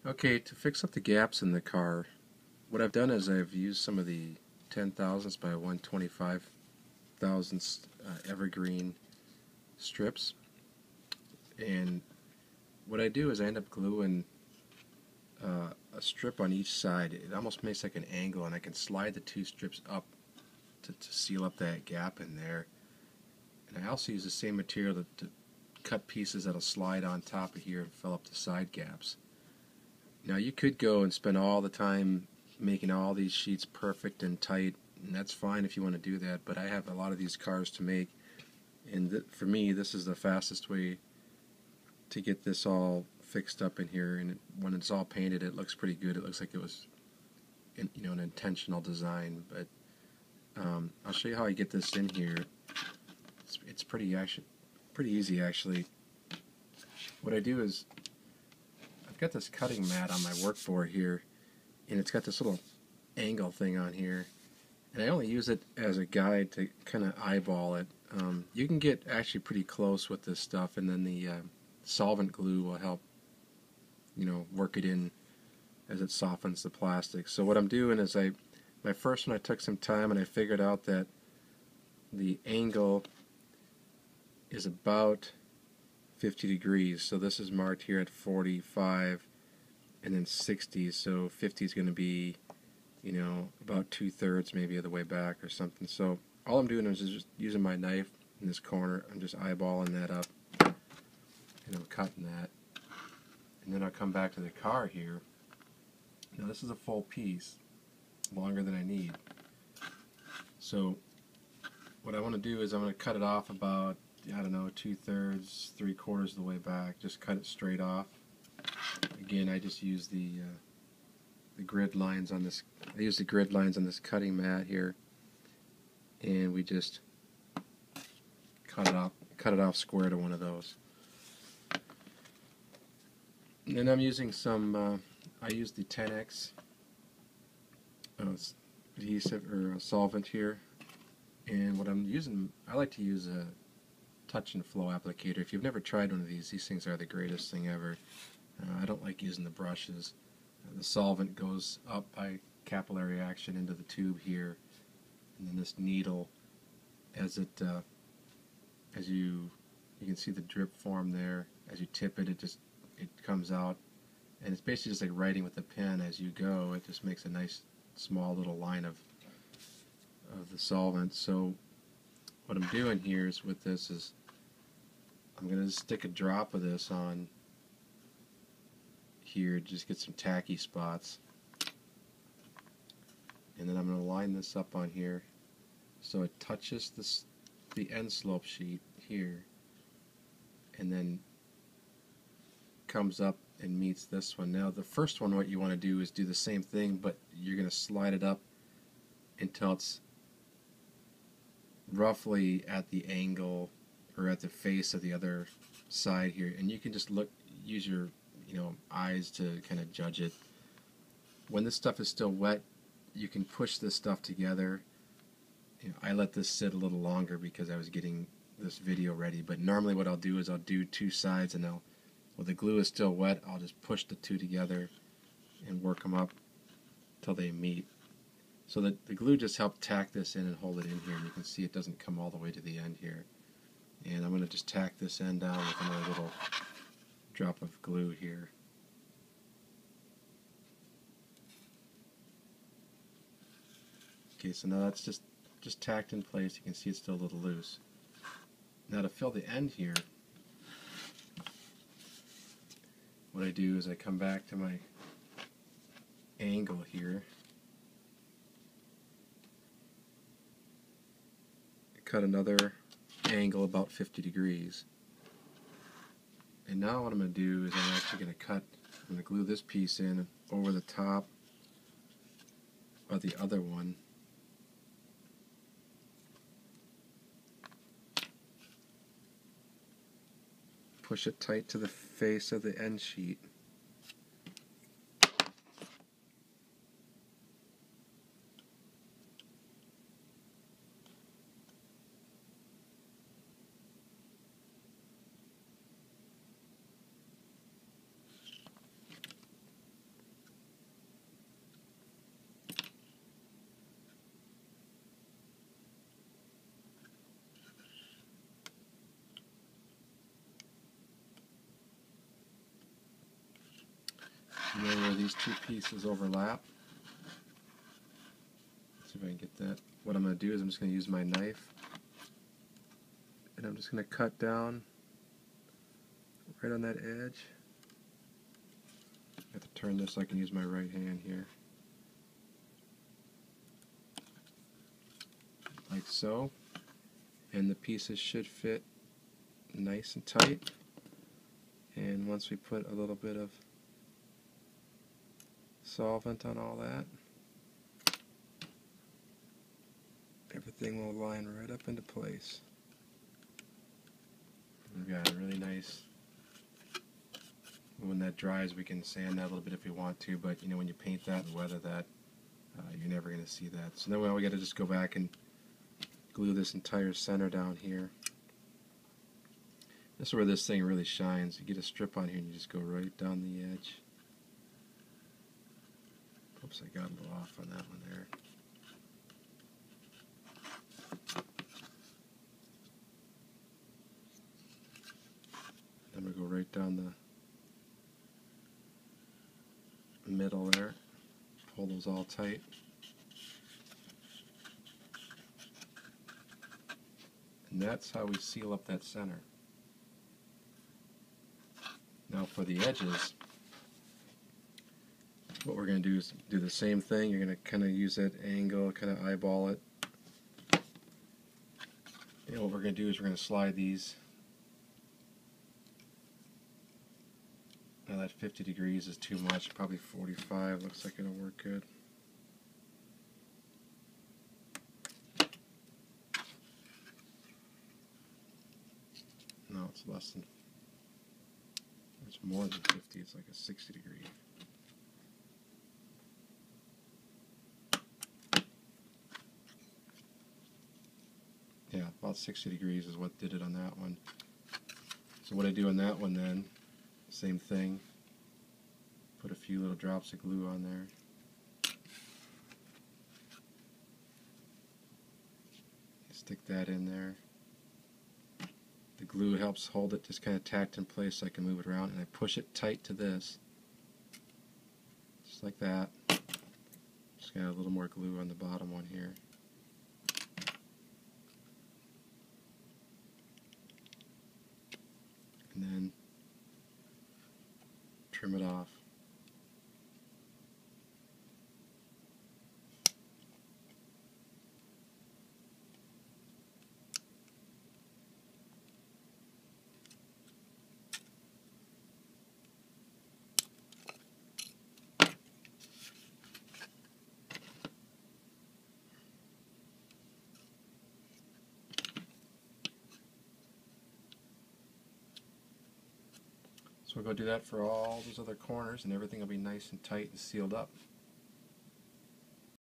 Okay, to fix up the gaps in the car, what I've done is I've used some of the 10 thousandths by 125 thousandths evergreen strips, and what I do is I end up gluing a strip on each side. It almost makes like an angle, and I can slide the two strips up to seal up that gap in there. And I also use the same material to cut pieces that'll slide on top of here and fill up the side gaps. Now you could go and spend all the time making all these sheets perfect and tight, and that's fine if you want to do that, but I have a lot of these cars to make, and for me this is the fastest way to get this all fixed up in here. And when it's all painted, it looks pretty good. It looks like it was an intentional design. But I'll show you how I get this in here. It's pretty easy actually. What I do is I've got this cutting mat on my workboard here, and it's got this little angle thing on here, and I only use it as a guide to kind of eyeball it. You can get actually pretty close with this stuff, and then the solvent glue will help work it in as it softens the plastic. So what I'm doing is my first one I took some time, and I figured out that the angle is about 50 degrees. So this is marked here at 45 and then 60, so 50 is going to be about 2/3 maybe of the way back or something. So all I'm doing is just using my knife in this corner. I'm just eyeballing that up, and I'm cutting that, and then I'll come back to the car here. Now this is a full piece, longer than I need. So what I want to do is I'm going to cut it off about, I don't know, 2/3, 3/4 of the way back. Just cut it straight off. Again, I just use the grid lines on this. I use the grid lines on this cutting mat here, and we just cut it off square to one of those. And then I'm using some. I use the 10X adhesive or solvent here, and what I'm using, I like to use a touch and flow applicator. If you've never tried one of these things are the greatest thing ever. I don't like using the brushes. The solvent goes up by capillary action into the tube here, and then this needle, as you can see the drip form there. As you tip it, it comes out, and it's basically just like writing with a pen as you go. It just makes a nice small little line of the solvent. So what I'm doing here is with this is I'm going to stick a drop of this on here, just get some tacky spots, and then I'm going to line this up on here so it touches the end slope sheet here, and then comes up and meets this one. Now the first one, what you want to do is do the same thing, but you're going to slide it up until it's roughly at the angle or at the face of the other side here, and you can just use your eyes to kind of judge it. When this stuff is still wet, you can push this stuff together. I let this sit a little longer because I was getting this video ready, but normally what I'll do is I'll do two sides, and while the glue is still wet, I'll just push the two together and work them up till they meet. So that the glue just helped tack this in and hold it in here, and you can see it doesn't come all the way to the end here. And I'm going to just tack this end down with another little drop of glue here. Okay, so now that's just tacked in place. You can see it's still a little loose. Now to fill the end here, what I do is I come back to my angle here, cut another angle about 50 degrees, and now what I'm going to do is I'm actually going to glue this piece in over the top of the other one. Push it tight to the face of the end sheet. And then where these two pieces overlap, let's see if I can get that. What I'm going to do is I'm just going to use my knife, and I'm just going to cut down right on that edge. I have to turn this so I can use my right hand here. Like so. And the pieces should fit nice and tight. And once we put a little bit of solvent on all that, everything will line right up into place. We've got a really nice, when that dries we can sand that a little bit if we want to, but you know, when you paint that and weather that, you're never going to see that. So then we got to just go back and glue this entire center down here. This is where this thing really shines. You get a strip on here and you just go right down the edge. Oops, I got a little off on that one there. Then we go right down the middle there. Pull those all tight. And that's how we seal up that center. Now for the edges, what we're going to do is do the same thing. You're going to kind of use that angle, kind of eyeball it. And what we're going to do is we're going to slide these. Now that 50 degrees is too much, probably 45 looks like it'll work good. No, it's less than, it's more than 50, it's like a 60 degree. Yeah, about 60 degrees is what did it on that one. So what I do on that one then, same thing, put a few little drops of glue on there. Stick that in there. The glue helps hold it just kind of tacked in place so I can move it around, and I push it tight to this, just like that. Just got a little more glue on the bottom one here. And then trim it off. So we'll go do that for all those other corners, and everything will be nice and tight and sealed up.